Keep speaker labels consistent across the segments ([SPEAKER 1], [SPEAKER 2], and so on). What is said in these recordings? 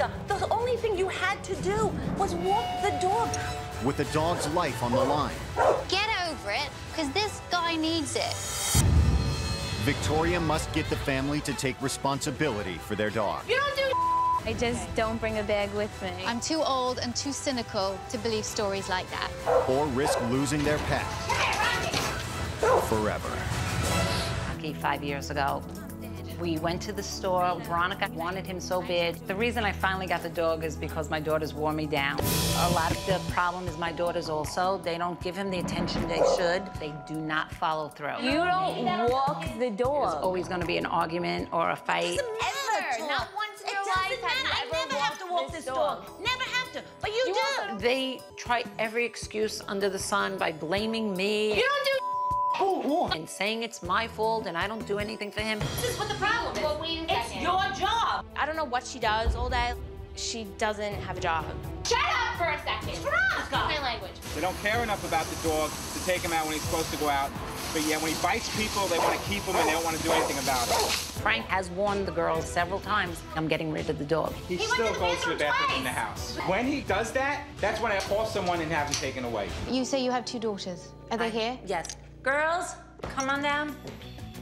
[SPEAKER 1] Veronica, the only thing you had to do was walk the dog.
[SPEAKER 2] With the dog's life on the line.
[SPEAKER 3] Get over it, because this guy needs it.
[SPEAKER 2] Victoria must get the family to take responsibility for their dog.
[SPEAKER 1] You don't do I just don't bring a bag with me.
[SPEAKER 3] I'm too old and too cynical to believe stories like that.
[SPEAKER 2] Or risk losing their pet forever.
[SPEAKER 4] Rocky, 5 years ago, we went to the store. Veronica wanted him so bad. The reason I finally got the dog is because my daughters wore me down. A lot of the problem is my daughters also. They don't give him the attention they should. They do not follow through.
[SPEAKER 1] You don't walk the dog.
[SPEAKER 4] There's always going to be an argument or a fight.
[SPEAKER 1] Ever. Not once in your life have you ever never have to walk this dog. Never have to, but you do.
[SPEAKER 4] They try every excuse under the sun by blaming me.
[SPEAKER 1] You don't do
[SPEAKER 4] and saying it's my fault and I don't do anything for him.
[SPEAKER 1] This is what the problem is.
[SPEAKER 5] Well, wait a
[SPEAKER 1] it's
[SPEAKER 5] second.
[SPEAKER 1] your job.
[SPEAKER 5] I don't know what she does all day. She doesn't have a job. Shut up for a second.
[SPEAKER 1] Veronica.
[SPEAKER 5] My language.
[SPEAKER 6] They don't care enough about the dog to take him out when he's supposed to go out. But yet when he bites people, they want to keep him and they don't want to do anything about it.
[SPEAKER 4] Frank has warned the girls several times, I'm getting rid of the dog.
[SPEAKER 6] He still goes to the bathroom in the house. When he does that, that's when I call someone and have him taken away.
[SPEAKER 3] You say you have 2 daughters. Are they here?
[SPEAKER 4] Yes. Girls, come on down.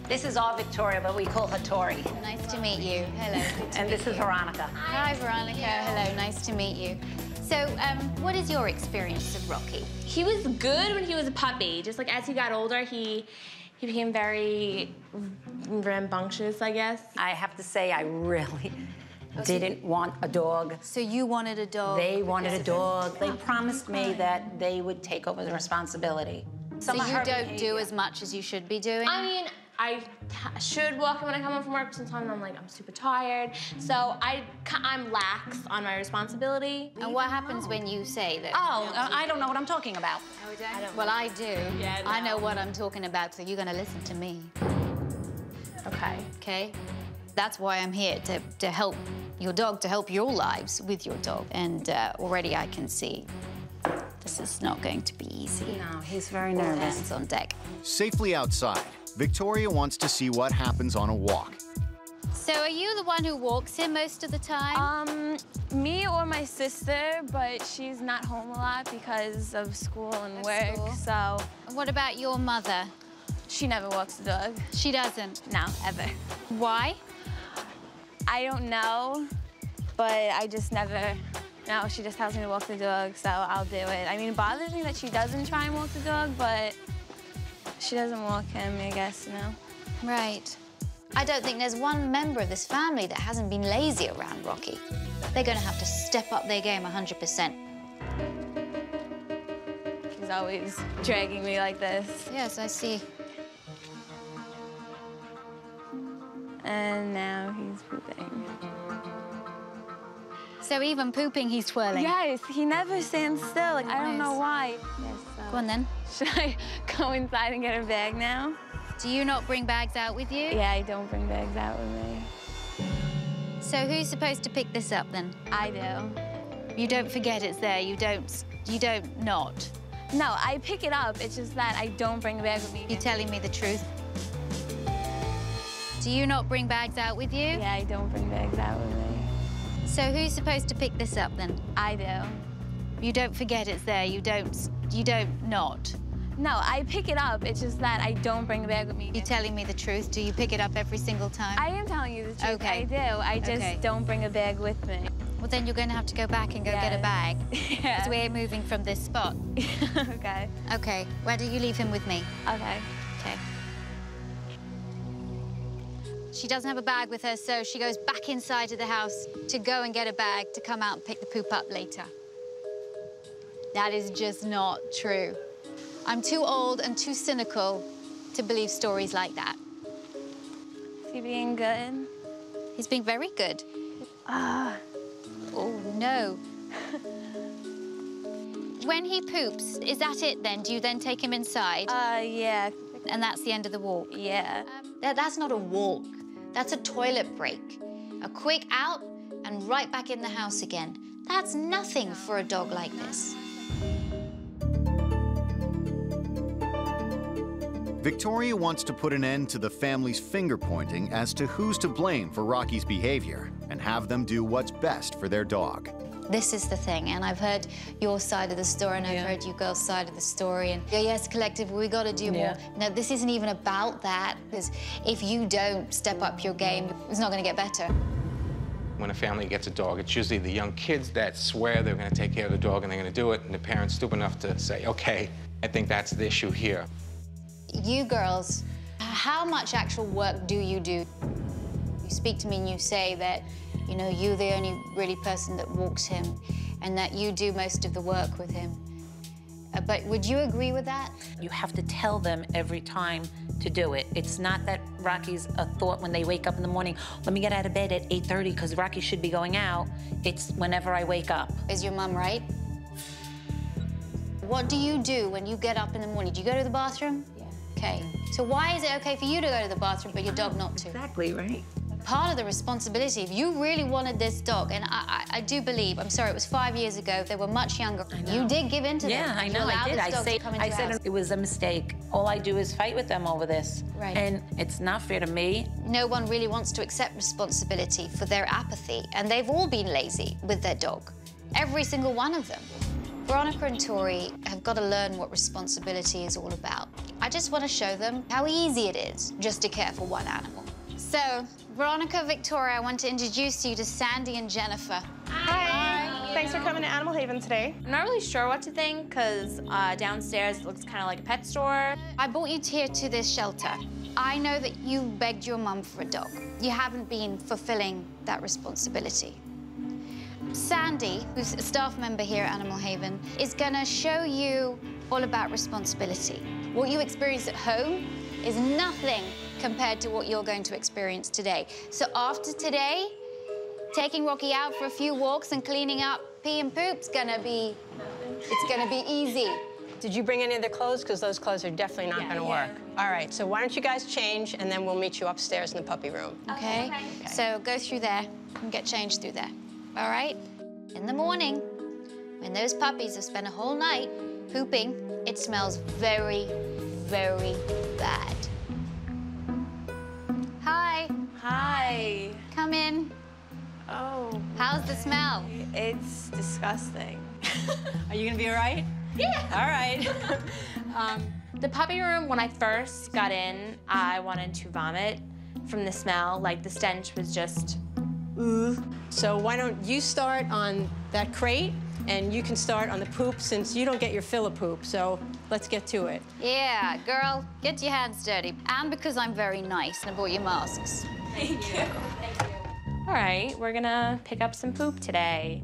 [SPEAKER 4] This is our Victoria, but we call her Tori.
[SPEAKER 3] Nice to meet you. Hello.
[SPEAKER 4] And this is Veronica.
[SPEAKER 3] Hi, Veronica. Hello. Nice to meet you. So, what is your experience of Rocky?
[SPEAKER 5] He was good when he was a puppy. Just like as he got older, he became very rambunctious, I guess.
[SPEAKER 4] I have to say, I really didn't want a dog.
[SPEAKER 3] So you wanted a dog?
[SPEAKER 4] They wanted a dog. They promised me that they would take over the responsibility.
[SPEAKER 3] So you don't do as much as you should be doing?
[SPEAKER 5] I mean, I should walk him when I come home from work, but sometimes I'm like, I'm super tired. So I'm lax on my responsibility.
[SPEAKER 3] And what happens when you say that?
[SPEAKER 4] Oh, I don't know what I'm talking about.
[SPEAKER 3] Well, I do.
[SPEAKER 5] Yeah,
[SPEAKER 3] I know what I'm talking about, so you're going to listen to me.
[SPEAKER 5] Okay.
[SPEAKER 3] Okay? That's why I'm here, to help your dog, to help your lives with your dog. And already I can see this is not going to be easy.
[SPEAKER 4] No, he's very nervous.
[SPEAKER 3] Hands on deck.
[SPEAKER 2] Safely outside, Victoria wants to see what happens on a walk.
[SPEAKER 3] So are you the one who walks him most of the time?
[SPEAKER 5] Me or my sister, but she's not home a lot because of school and work, so.
[SPEAKER 3] What about your mother?
[SPEAKER 5] She never walks the dog.
[SPEAKER 3] She doesn't?
[SPEAKER 5] No, ever.
[SPEAKER 3] Why?
[SPEAKER 5] I don't know, but I just never. No, she just tells me to walk the dog, so I'll do it. I mean, it bothers me that she doesn't try and walk the dog, but she doesn't walk him, I guess, you know?
[SPEAKER 3] Right. I don't think there's one member of this family that hasn't been lazy around Rocky. They're going to have to step up their game 100%.
[SPEAKER 5] She's always dragging me like this.
[SPEAKER 3] Yes, I see.
[SPEAKER 5] And now he's pooping.
[SPEAKER 3] So even pooping, he's twirling?
[SPEAKER 5] Yes, he never stands still. Like, I don't know why. Yes,
[SPEAKER 3] Go on, then.
[SPEAKER 5] Should I go inside and get her bag now?
[SPEAKER 3] Do you not bring bags out with you?
[SPEAKER 5] Yeah, I don't bring bags out with me.
[SPEAKER 3] So who's supposed to pick this up, then?
[SPEAKER 5] I do.
[SPEAKER 3] You don't forget it's there. You don't not.
[SPEAKER 5] No, I pick it up. It's just that I don't bring the bag with me.
[SPEAKER 3] You're telling me the truth? Do you not bring bags out with you?
[SPEAKER 5] Yeah, I don't bring bags out with me.
[SPEAKER 3] So who's supposed to pick this up, then?
[SPEAKER 5] I do.
[SPEAKER 3] You don't forget it's there. You don't not.
[SPEAKER 5] No, I pick it up. It's just that I don't bring the bag with me.
[SPEAKER 3] You're telling me the truth? Do you pick it up every single time?
[SPEAKER 5] I am telling you the truth.
[SPEAKER 3] Okay.
[SPEAKER 5] I do. I just don't bring a bag with me.
[SPEAKER 3] Well, then you're going to have to go back and go get a bag.
[SPEAKER 5] Yeah.
[SPEAKER 3] Because we're moving from this spot.
[SPEAKER 5] Okay.
[SPEAKER 3] Okay. Where do you leave him with me?
[SPEAKER 5] Okay.
[SPEAKER 3] Okay. She doesn't have a bag with her, so she goes back inside of the house to go and get a bag to come out and pick the poop up later. That is just not true. I'm too old and too cynical to believe stories like that.
[SPEAKER 5] Is he being good?
[SPEAKER 3] He's being very good. Oh, no. When he poops, is that it then? Do you then take him inside?
[SPEAKER 5] Yeah.
[SPEAKER 3] And that's the end of the walk?
[SPEAKER 5] Yeah.
[SPEAKER 3] That's not a walk. That's a toilet break. A quick out and right back in the house again. That's nothing for a dog like this.
[SPEAKER 2] Victoria wants to put an end to the family's finger-pointing as to who's to blame for Rocky's behavior and have them do what's best for their dog.
[SPEAKER 3] This is the thing, and I've heard your side of the story, and I've heard you girls' side of the story, and yes, collective, we got to do more. No, this isn't even about that, because if you don't step up your game, it's not going to get better.
[SPEAKER 6] When a family gets a dog, it's usually the young kids that swear they're going to take care of the dog and they're going to do it, and the parents stupid enough to say, okay, I think that's the issue here.
[SPEAKER 3] You girls, how much actual work do? You speak to me and you say that, you know, you're the only really person that walks him and that you do most of the work with him. But would you agree with that?
[SPEAKER 4] You have to tell them every time to do it. It's not that Rocky's a thought when they wake up in the morning, let me get out of bed at 8:30 because Rocky should be going out. It's whenever I wake up.
[SPEAKER 3] Is your mum right? What do you do when you get up in the morning? Do you go to the bathroom? Yeah. Okay. So why is it okay for you to go to the bathroom but your dog not to?
[SPEAKER 4] Exactly, right?
[SPEAKER 3] Part of the responsibility, if you really wanted this dog, and I do believe, I'm sorry, it was 5 years ago, they were much younger. You did give in to them.
[SPEAKER 4] Yeah, I know, I did. I said it was a mistake. All I do is fight with them over this.
[SPEAKER 3] Right.
[SPEAKER 4] And it's not fair to me.
[SPEAKER 3] No one really wants to accept responsibility for their apathy, and they've all been lazy with their dog. Every single one of them. Veronica and Tori have got to learn what responsibility is all about. I just want to show them how easy it is just to care for one animal. So, Veronica, Victoria, I want to introduce you to Sandy and Jennifer.
[SPEAKER 7] Hi. Thanks for coming to Animal Haven today. I'm not really sure what to think, because downstairs it looks kind of like a pet store.
[SPEAKER 3] I brought you here to this shelter. I know that you begged your mum for a dog. You haven't been fulfilling that responsibility. Sandy, who's a staff member here at Animal Haven, is going to show you all about responsibility. What you experience at home is nothing compared to what you're going to experience today. So after today, taking Rocky out for a few walks and cleaning up pee and poop's gonna be easy.
[SPEAKER 8] Did you bring any of the clothes? Because those clothes are definitely not gonna work. All right, so why don't you guys change, and then we'll meet you upstairs in the puppy room.
[SPEAKER 3] Okay? So go through there and get changed through there, all right? In the morning, when those puppies have spent a whole night pooping, it smells very, very bad. Hi.
[SPEAKER 7] Hi.
[SPEAKER 3] Come in.
[SPEAKER 7] Oh.
[SPEAKER 3] How's the smell?
[SPEAKER 7] It's disgusting.
[SPEAKER 8] Are you gonna be all right?
[SPEAKER 7] Yeah.
[SPEAKER 8] All right.
[SPEAKER 7] The puppy room, when I first got in, I wanted to vomit from the smell. Like, the stench was just, ooh.
[SPEAKER 8] So why don't you start on that crate, and you can start on the poop, since you don't get your fill of poop, so let's get to it.
[SPEAKER 3] Yeah, girl, get your hands dirty. And because I'm very nice and I bought you masks.
[SPEAKER 7] Thank you. Thank you. All right, we're gonna pick up some poop today.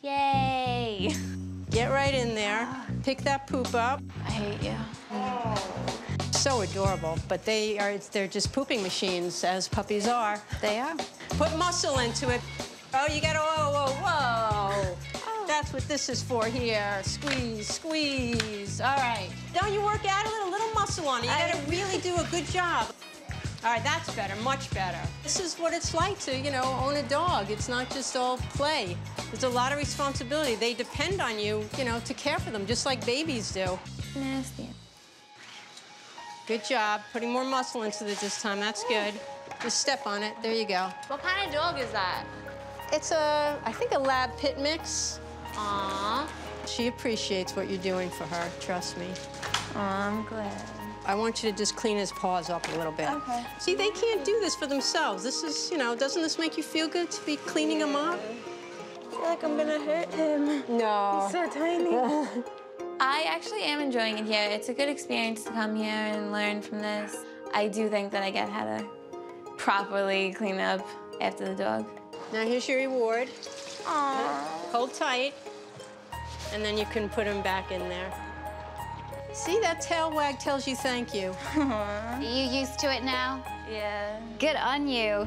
[SPEAKER 7] Yay.
[SPEAKER 8] Get right in there, pick that poop up.
[SPEAKER 7] I hate you.
[SPEAKER 8] So adorable, but they're just pooping machines, as puppies are.
[SPEAKER 3] They are.
[SPEAKER 8] Put muscle into it. Oh, you gotta, whoa, whoa, whoa. That's what this is for here. Squeeze, squeeze. All right. Don't you work out a little muscle on it. You gotta really do a good job. All right, that's better, much better. This is what it's like to, you know, own a dog. It's not just all play. There's a lot of responsibility. They depend on you, you know, to care for them, just like babies do.
[SPEAKER 7] Nasty.
[SPEAKER 8] Good job. Putting more muscle into it this time. That's good. Just step on it. There you go.
[SPEAKER 7] What kind of dog is that?
[SPEAKER 8] It's I think a lab pit mix. Aww. She appreciates what you're doing for her, trust me.
[SPEAKER 7] Aw, I'm glad.
[SPEAKER 8] I want you to just clean his paws up a little bit.
[SPEAKER 7] Okay.
[SPEAKER 8] See, they can't do this for themselves. This is, you know, doesn't this make you feel good to be cleaning him up?
[SPEAKER 7] I feel like I'm gonna hurt him.
[SPEAKER 8] No.
[SPEAKER 7] He's so tiny. I actually am enjoying it here. It's a good experience to come here and learn from this. I do think that I get how to properly clean up after the dog.
[SPEAKER 8] Now here's your reward.
[SPEAKER 7] Aww.
[SPEAKER 8] Hold tight, and then you can put him back in there. See, that tail wag tells you thank you.
[SPEAKER 3] Are you used to it now?
[SPEAKER 7] Yeah.
[SPEAKER 3] Good on you.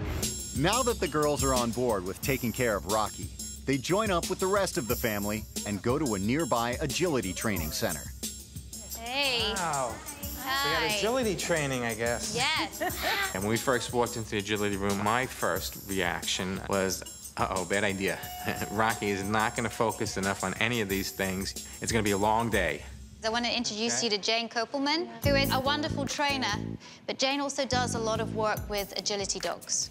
[SPEAKER 2] Now that the girls are on board with taking care of Rocky, they join up with the rest of the family and go to a nearby agility training center.
[SPEAKER 3] Hey.
[SPEAKER 6] Wow.
[SPEAKER 3] Hi.
[SPEAKER 6] We got agility training, I guess.
[SPEAKER 3] Yes.
[SPEAKER 6] And when we first walked into the agility room, my first reaction was, uh-oh, bad idea. Rocky is not going to focus enough on any of these things. It's going to be a long day.
[SPEAKER 3] I want to introduce you to Jane Kopelman, who is a wonderful trainer, but Jane also does a lot of work with agility dogs.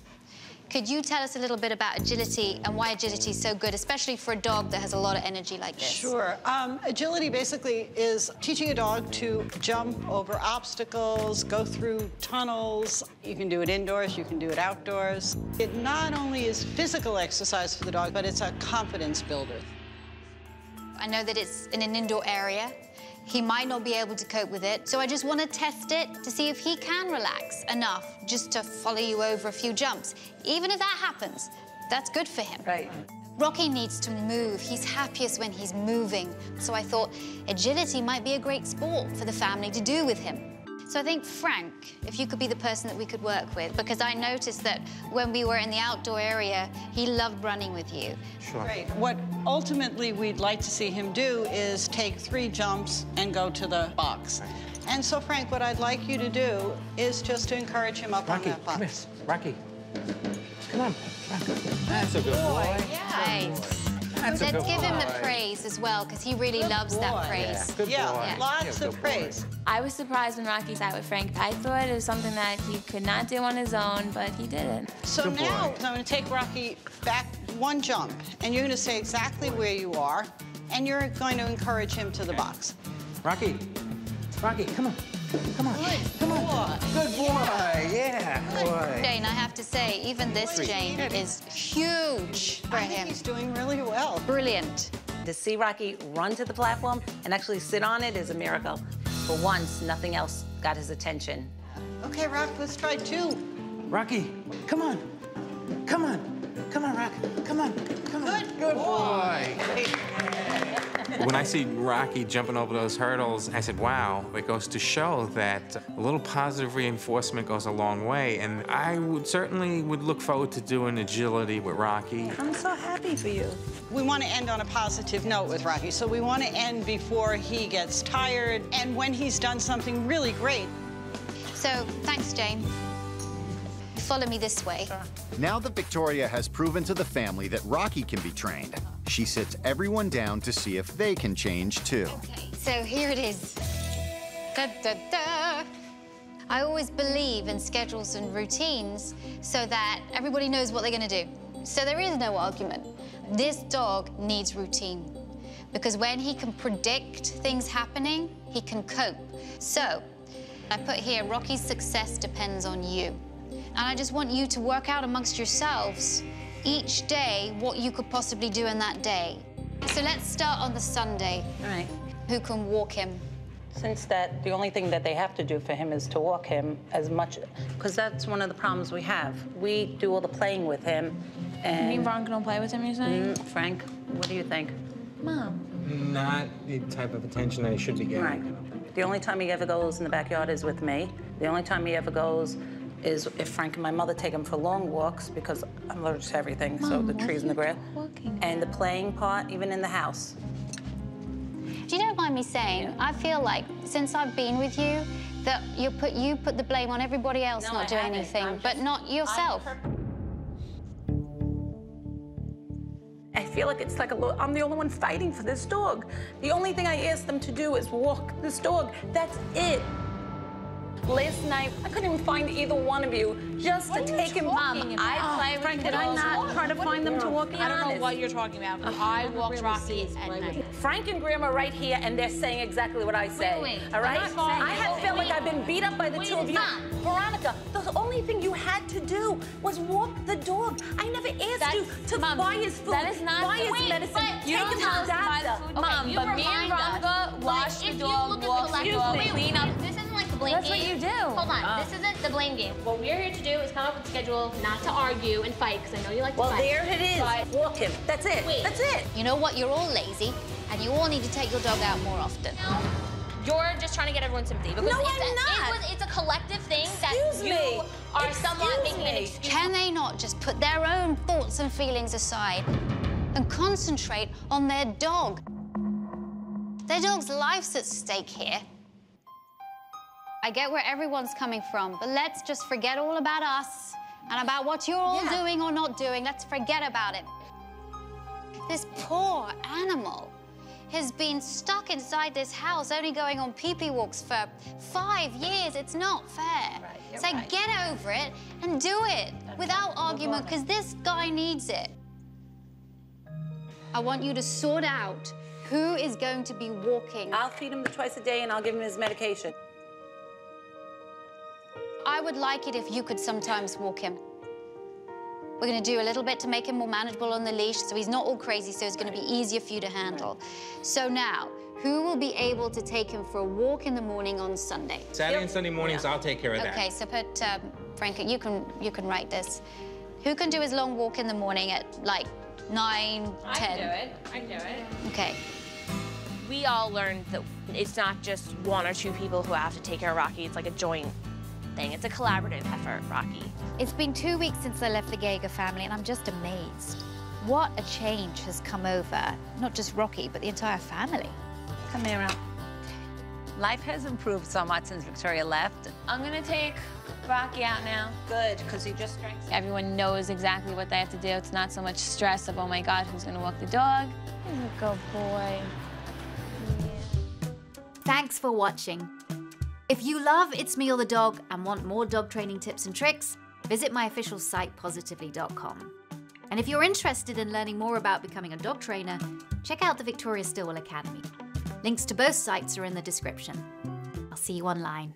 [SPEAKER 3] Could you tell us a little bit about agility and why agility is so good, especially for a dog that has a lot of energy like this?
[SPEAKER 9] Sure. Agility basically is teaching a dog to jump over obstacles, go through tunnels. You can do it indoors, you can do it outdoors. It not only is physical exercise for the dog, but it's a confidence builder.
[SPEAKER 3] I know that it's in an indoor area. He might not be able to cope with it, so I just want to test it to see if he can relax enough just to follow you over a few jumps. Even if that happens, that's good for him.
[SPEAKER 4] Right.
[SPEAKER 3] Rocky needs to move. He's happiest when he's moving. So I thought agility might be a great sport for the family to do with him. So I think, Frank, if you could be the person that we could work with, because I noticed that when we were in the outdoor area, he loved running with you.
[SPEAKER 6] Sure.
[SPEAKER 9] Great. What ultimately we'd like to see him do is take 3 jumps and go to the box. And so, Frank, what I'd like you to do is just to encourage him up on that box.
[SPEAKER 6] Come here. Rocky, come on. That's a good boy.
[SPEAKER 3] Nice.
[SPEAKER 6] That's a good
[SPEAKER 3] Let's give him the
[SPEAKER 6] boy.
[SPEAKER 3] praise as well, because he really loves that praise.
[SPEAKER 6] Good
[SPEAKER 9] Yeah,
[SPEAKER 6] boy.
[SPEAKER 9] lots
[SPEAKER 6] Yeah,
[SPEAKER 9] of
[SPEAKER 6] good
[SPEAKER 9] praise.
[SPEAKER 7] I was surprised when Rocky sat with Frank. I thought it was something that he could not do on his own, but he did it.
[SPEAKER 9] So
[SPEAKER 6] Good boy.
[SPEAKER 9] now I'm going to take Rocky back 1 jump, and you're going to stay exactly where you are, and you're going to encourage him to the box.
[SPEAKER 6] Rocky, come on. Come on. Come on. Good boy. Yeah, boy.
[SPEAKER 3] Jane, I have to say, even this Jane is huge for
[SPEAKER 9] I think
[SPEAKER 3] him.
[SPEAKER 9] he's doing really well.
[SPEAKER 3] Brilliant.
[SPEAKER 4] To see Rocky run to the platform and actually sit on it is a miracle. For once, nothing else got his attention.
[SPEAKER 9] Okay, Rock, let's try 2.
[SPEAKER 6] Rocky, come on. Come on. Come on, Rock. Come on. Come on. Good boy. When I see Rocky jumping over those hurdles, I said, wow, it goes to show that a little positive reinforcement goes a long way. And I certainly would look forward to doing agility with Rocky.
[SPEAKER 4] I'm so happy for you.
[SPEAKER 9] We want to end on a positive note with Rocky, so we want to end before he gets tired and when he's done something really great.
[SPEAKER 3] So, thanks, Jane. Follow me this way.
[SPEAKER 2] Now that Victoria has proven to the family that Rocky can be trained, she sits everyone down to see if they can change too.
[SPEAKER 3] Okay, so here it is. Da, da, da. I always believe in schedules and routines so that everybody knows what they're going to do. So there is no argument. This dog needs routine because when he can predict things happening, he can cope. So I put here, Rocky's success depends on you. And I just want you to work out amongst yourselves each day what you could possibly do in that day. So let's start on the Sunday.
[SPEAKER 4] All right.
[SPEAKER 3] Who can walk him?
[SPEAKER 4] Since that, the only thing that they have to do for him is to walk him as much, because that's one of the problems we have. We do all the playing with him, and...
[SPEAKER 7] You mean Veronica don't play with him, you're saying?
[SPEAKER 4] Frank, what do you think?
[SPEAKER 7] Mom.
[SPEAKER 6] Not the type of attention I should be getting.
[SPEAKER 4] Right. The only time he ever goes in the backyard is with me. The only time he ever goes is if Frank and my mother take him for long walks, because I'm allergic to everything, so the trees and the grass. And the playing part, even in the house.
[SPEAKER 3] Do you don't mind me saying, I feel like since I've been with you, that you put the blame on everybody else not doing anything, but not yourself.
[SPEAKER 4] I feel like it's like I'm the only one fighting for this dog. The only thing I asked them to do is walk this dog. That's it. Last night, I couldn't even find either one of you just to take him.
[SPEAKER 7] Mom, I play with
[SPEAKER 4] Frank, did I not try to find them to walk?
[SPEAKER 1] I don't know what you're talking about. I walked Rocky at night.
[SPEAKER 4] Frank and Graham are right here, and they're saying exactly what I say.
[SPEAKER 1] Wait.
[SPEAKER 4] All right?
[SPEAKER 1] I'm not
[SPEAKER 4] I have felt like I've been beat up by the two of you.
[SPEAKER 1] Mom.
[SPEAKER 4] Veronica, the only thing you had to do was walk the dog. I never asked you to buy his food,
[SPEAKER 7] that is not
[SPEAKER 4] buy his
[SPEAKER 7] wait,
[SPEAKER 4] medicine,
[SPEAKER 7] but
[SPEAKER 4] take
[SPEAKER 7] you don't
[SPEAKER 4] him to
[SPEAKER 7] tell
[SPEAKER 4] the
[SPEAKER 7] us to buy the
[SPEAKER 4] doctor.
[SPEAKER 7] food. Mom, but me and Veronica wash the dog, walk the dog, clean up.
[SPEAKER 1] This isn't like the blame
[SPEAKER 7] That's
[SPEAKER 1] game.
[SPEAKER 7] what you do.
[SPEAKER 1] Hold on, this isn't the blame game. What we're here to do is come up with a schedule, not to argue and fight, because I know you like to
[SPEAKER 4] Well,
[SPEAKER 1] fight.
[SPEAKER 4] there it is.
[SPEAKER 1] But
[SPEAKER 4] Walk him. That's it.
[SPEAKER 1] Wait.
[SPEAKER 4] That's it.
[SPEAKER 3] You know what? You're all lazy, and you all need to take your dog out more often.
[SPEAKER 1] you're just trying to get everyone's sympathy. Because
[SPEAKER 4] No, I'm not.
[SPEAKER 1] It's a collective thing that
[SPEAKER 4] Excuse
[SPEAKER 1] you
[SPEAKER 4] me.
[SPEAKER 1] are somewhat
[SPEAKER 4] Excuse
[SPEAKER 1] making an
[SPEAKER 4] me.
[SPEAKER 1] excuse.
[SPEAKER 3] Can they not just put their own thoughts and feelings aside and concentrate on their dog? Their dog's life's at stake here. I get where everyone's coming from, but let's just forget all about us and about what you're all doing or not doing. Let's forget about it. This poor animal has been stuck inside this house, only going on pee-pee walks for 5 years. It's not fair.
[SPEAKER 4] Right, you're
[SPEAKER 3] so
[SPEAKER 4] right.
[SPEAKER 3] get over it and do it. without argument, because this guy needs it. I want you to sort out who is going to be walking.
[SPEAKER 4] I'll feed him twice a day and I'll give him his medication.
[SPEAKER 3] I would like it if you could sometimes walk him. We're going to do a little bit to make him more manageable on the leash, so he's not all crazy, so it's going to be easier for you to handle. So now, who will be able to take him for a walk in the morning on Sunday?
[SPEAKER 6] Saturday and Sunday mornings, I'll take care of that.
[SPEAKER 3] Okay, so put, Frank, you can write this. Who can do his long walk in the morning at, like, 9, 10?
[SPEAKER 10] I can do it. I can do it.
[SPEAKER 3] Okay.
[SPEAKER 10] We all learned that it's not just one or two people who have to take care of Rocky. It's like a joint thing. It's a collaborative effort, Rocky.
[SPEAKER 3] It's been 2 weeks since I left the Geiger family, and I'm just amazed. What a change has come over, not just Rocky, but the entire family.
[SPEAKER 4] Come here, Rob. Life has improved so much since Victoria left.
[SPEAKER 5] I'm gonna take Rocky out now.
[SPEAKER 4] Good, because he just drank.
[SPEAKER 5] Everyone knows exactly what they have to do. It's not so much stress of, oh my God, who's gonna walk the dog? He's a good boy. Yeah.
[SPEAKER 11] Thanks for watching. If you love It's Me or the Dog and want more dog training tips and tricks, visit my official site, positively.com. And if you're interested in learning more about becoming a dog trainer, check out the Victoria Stilwell Academy. Links to both sites are in the description. I'll see you online.